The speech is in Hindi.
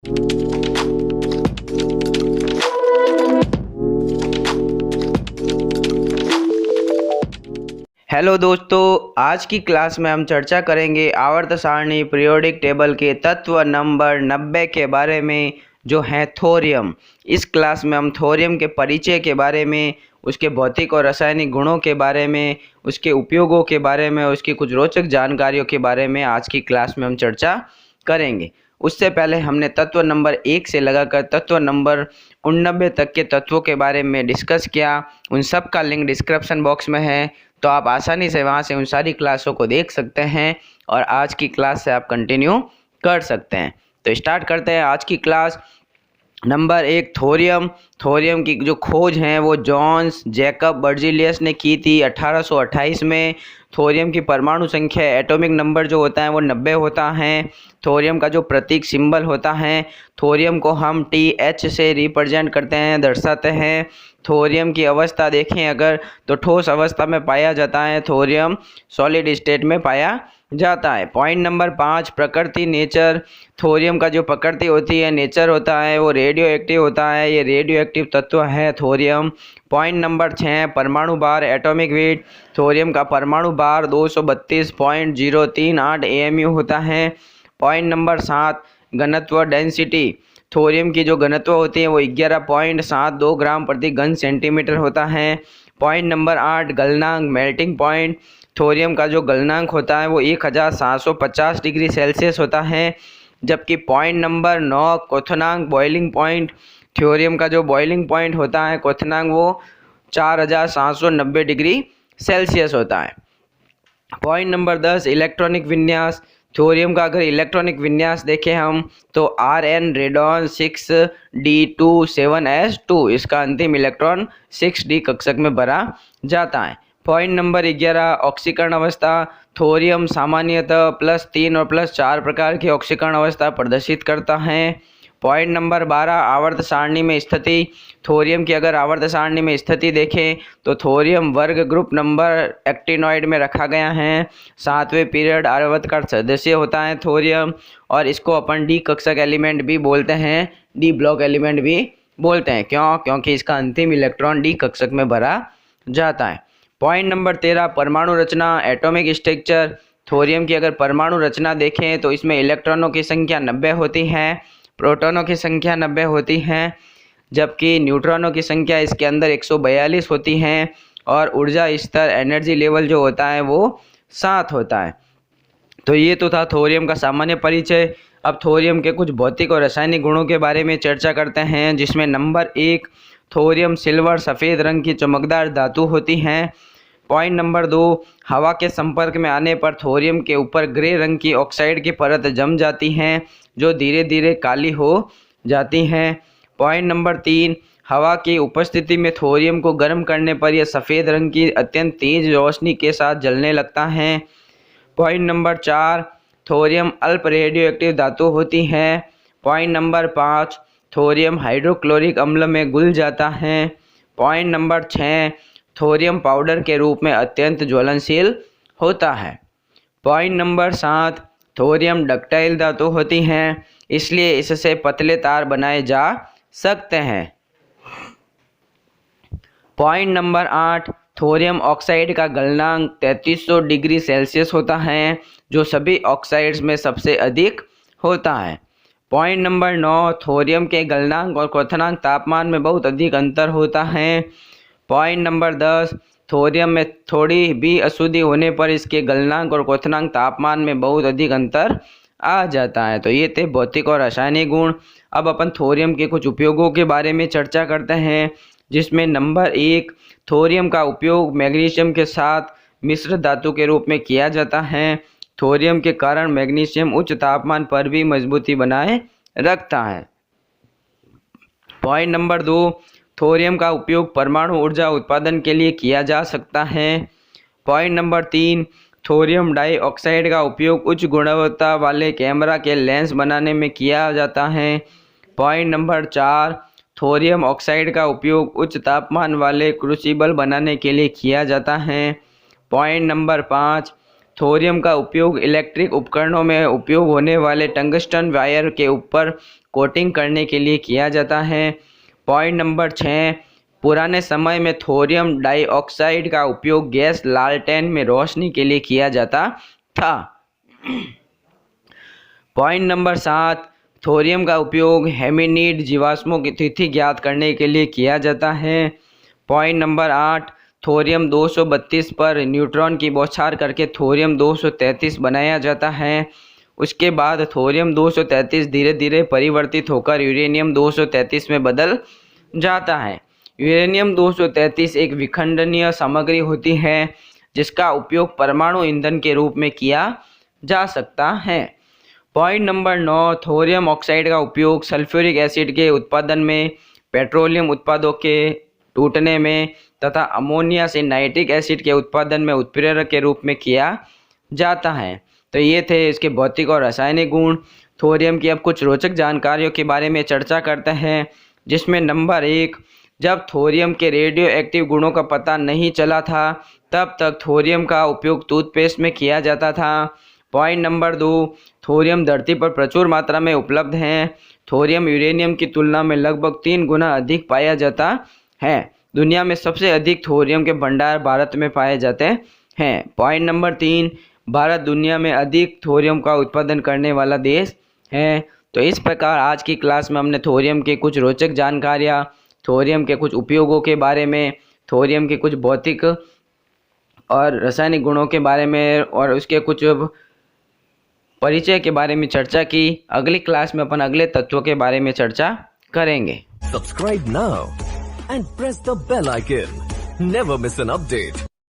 हेलो दोस्तों, आज की क्लास में हम चर्चा करेंगे आवर्त सारणी पीरियोडिक टेबल के तत्व नंबर 90 के बारे में, जो है थोरियम। इस क्लास में हम थोरियम के परिचय के बारे में, उसके भौतिक और रासायनिक गुणों के बारे में, उसके उपयोगों के बारे में, उसकी कुछ रोचक जानकारियों के बारे में आज की क्लास में हम चर्चा करेंगे। उससे पहले हमने तत्व नंबर 1 से लगाकर तत्व नंबर 89 तक के तत्वों के बारे में डिस्कस किया। उन सब का लिंक डिस्क्रिप्शन बॉक्स में है, तो आप आसानी से वहां से उन सारी क्लासों को देख सकते हैं और आज की क्लास से आप कंटिन्यू कर सकते हैं। तो स्टार्ट करते हैं आज की क्लास। Number 1, thorium. थोरियम की जो खोज है वो जॉन्स जैकब बर्जीलियस ने की थी 1828 में। थोरियम की परमाणु संख्या, एटॉमिक नंबर जो होता है वो 90 होता है। थोरियम का जो प्रतीक सिंबल होता है, थोरियम को हम TH से रिप्रेजेंट करते हैं, दर्शाते हैं। थोरियम की अवस्था देखें अगर, तो ठोस अवस्था में पाया जाता है। थोरियम सॉलिड स्टेट में पाया जाता है। पॉइंट नंबर 5, प्रकृति, नेचर। थोरियम का जो प्रकृति होती है, नेचर होता है, वो रेडियो एक्टिव होता है। ये रेडियो एक्टिव तत्व है थोरियम। पॉइंट नंबर 6, परमाणु भार, एटॉमिक वेट। थोरियम का परमाणु भार 232.038 AMU होता है। पॉइंट नंबर 7, घनत्व, डेंसिटी। थोरियम की जो घनत्व होती है वो 11.72 ग्राम प्रति घन सेंटीमीटर होता है। पॉइंट नंबर 8, गलनांक, मेल्टिंग पॉइंट। थोरियम का जो गलनांक होता है वो 1750 डिग्री सेल्सियस होता है। जबकि पॉइंट नंबर 9, क्वथनांक, बॉइलिंग पॉइंट। थोरियम का जो बॉइलिंग पॉइंट होता है, क्वथनांक, वो 4790 डिग्री सेल्सियस होता है। पॉइंट नंबर 10, इलेक्ट्रॉनिक विन्यास। थोरियम का अगर इलेक्ट्रॉनिक विन्यास देखें हम, तो Rn रेडॉन 6d27s2, इसका अंतिम इलेक्ट्रॉन 6d कक्षक में भरा जाता है। पॉइंट नंबर 11, ऑक्सीकरण अवस्था। थोरियम सामान्यतः +3 और +4 प्रकार की ऑक्सीकरण अवस्था प्रदर्शित करता है। पॉइंट नंबर 12, आवर्त सारणी में स्थिति। थोरियम की अगर आवर्त सारणी में स्थिति देखें तो थोरियम वर्ग ग्रुप नंबर एक्टिनॉइड में रखा गया है। 7वें पीरियड आवर्त का सदस्य होता है थोरियम, और इसको अपन डी कक्षक एलिमेंट भी बोलते हैं, डी ब्लॉक एलिमेंट भी बोलते हैं। क्योंकि इसका अंतिम इलेक्ट्रॉन डी कक्षक में भरा जाता है। पॉइंट नंबर 13, परमाणु रचना, एटॉमिक स्ट्रक्चर। थोरियम की अगर परमाणु रचना देखें तो इसमें इलेक्ट्रॉनों की संख्या 90 होती है, प्रोटॉनों की संख्या 90 होती है, जबकि न्यूट्रॉनों की संख्या इसके अंदर 142 होती है, और ऊर्जा स्तर, एनर्जी लेवल जो होता है वो 7 होता है। तो ये तो था थोरियम का सामान्य परिचय। अब थोरियम के कुछ भौतिक और रासायनिक गुणों के बारे में चर्चा करते हैं, जिसमें नंबर 1, थोरियम सिल्वर सफ़ेद रंग की चमकदार धातु होती है। पॉइंट नंबर 2, हवा के संपर्क में आने पर थोरियम के ऊपर ग्रे रंग की ऑक्साइड की परत जम जाती है, जो धीरे धीरे काली हो जाती हैं। पॉइंट नंबर 3, हवा की उपस्थिति में थोरियम को गर्म करने पर यह सफ़ेद रंग की अत्यंत तेज रोशनी के साथ जलने लगता है। पॉइंट नंबर 4, थोरियम अल्प रेडियो एक्टिव धातु होती है। पॉइंट नंबर 5, थोरियम हाइड्रोक्लोरिक अम्ल में घुल जाता है। पॉइंट नंबर 6, थोरियम पाउडर के रूप में अत्यंत ज्वलनशील होता है। पॉइंट नंबर 7, थोरियम डक्टाइल धातु होती हैं, इसलिए इससे पतले तार बनाए जा सकते हैं। पॉइंट नंबर 8, थोरियम ऑक्साइड का गलनांक 3300 डिग्री सेल्सियस होता है, जो सभी ऑक्साइड्स में सबसे अधिक होता है। पॉइंट नंबर 9, थोरियम के गलनांक और क्वथनांक तापमान में बहुत अधिक अंतर होता है। पॉइंट नंबर 10, थोरियम में थोड़ी भी अशुद्धि होने पर इसके गलनांक और क्वथनांक तापमान में बहुत अधिक अंतर आ जाता है। तो ये थे भौतिक और रासायनिक गुण। अब अपन थोरियम के कुछ उपयोगों के बारे में चर्चा करते हैं, जिसमें नंबर 1, थोरियम का उपयोग मैग्नीशियम के साथ मिश्र धातु के रूप में किया जाता है। थोरियम के कारण मैग्नीशियम उच्च तापमान पर भी मजबूती बनाए रखता है। पॉइंट नंबर 2, थोरियम का उपयोग परमाणु ऊर्जा उत्पादन के लिए किया जा सकता है। पॉइंट नंबर 3, थोरियम डाइऑक्साइड का उपयोग उच्च गुणवत्ता वाले कैमरा के लेंस बनाने में किया जाता है। पॉइंट नंबर 4, थोरियम ऑक्साइड का उपयोग उच्च तापमान वाले क्रूसिबल बनाने के लिए किया जाता है। पॉइंट नंबर 5, थोरियम का उपयोग इलेक्ट्रिक उपकरणों में उपयोग होने वाले टंगस्टन वायर के ऊपर कोटिंग करने के लिए किया जाता है। पॉइंट नंबर 6, पुराने समय में थोरियम डाइऑक्साइड का उपयोग गैस लालटेन में रोशनी के लिए किया जाता था। पॉइंट नंबर 7, थोरियम का उपयोग हेमिनीड जीवाश्मों की तिथि ज्ञात करने के लिए किया जाता है। पॉइंट नंबर 8, थोरियम 232 पर न्यूट्रॉन की बौछार करके थोरियम 233 बनाया जाता है। उसके बाद थोरियम 233 धीरे धीरे परिवर्तित होकर यूरेनियम 233 में बदल जाता है। यूरेनियम 233 एक विखंडनीय सामग्री होती है जिसका उपयोग परमाणु ईंधन के रूप में किया जा सकता है। पॉइंट नंबर 9, थोरियम ऑक्साइड का उपयोग सल्फ्यूरिक एसिड के उत्पादन में, पेट्रोलियम उत्पादों के टूटने में तथा अमोनिया से नाइट्रिक एसिड के उत्पादन में उत्प्रेरक के रूप में किया जाता है। तो ये थे इसके भौतिक और रासायनिक गुण थोरियम की। अब कुछ रोचक जानकारियों के बारे में चर्चा करते हैं, जिसमें नंबर 1, जब थोरियम के रेडियो एक्टिव गुणों का पता नहीं चला था तब तक थोरियम का उपयोग टूथपेस्ट में किया जाता था। पॉइंट नंबर 2, थोरियम धरती पर प्रचुर मात्रा में उपलब्ध है। थोरियम यूरेनियम की तुलना में लगभग 3 गुना अधिक पाया जाता है। दुनिया में सबसे अधिक थोरियम के भंडार भारत में पाए जाते हैं। पॉइंट नंबर 3, भारत दुनिया में अधिक थोरियम का उत्पादन करने वाला देश है। तो इस प्रकार आज की क्लास में हमने थोरियम के कुछ रोचक जानकारियाँ, थोरियम के कुछ उपयोगों के बारे में, थोरियम के कुछ भौतिक और रासायनिक गुणों के बारे में और उसके कुछ परिचय के बारे में चर्चा की। अगली क्लास में अपन अगले तत्वों के बारे में चर्चा करेंगे। Subscribe now and press the bell icon. Never miss an update.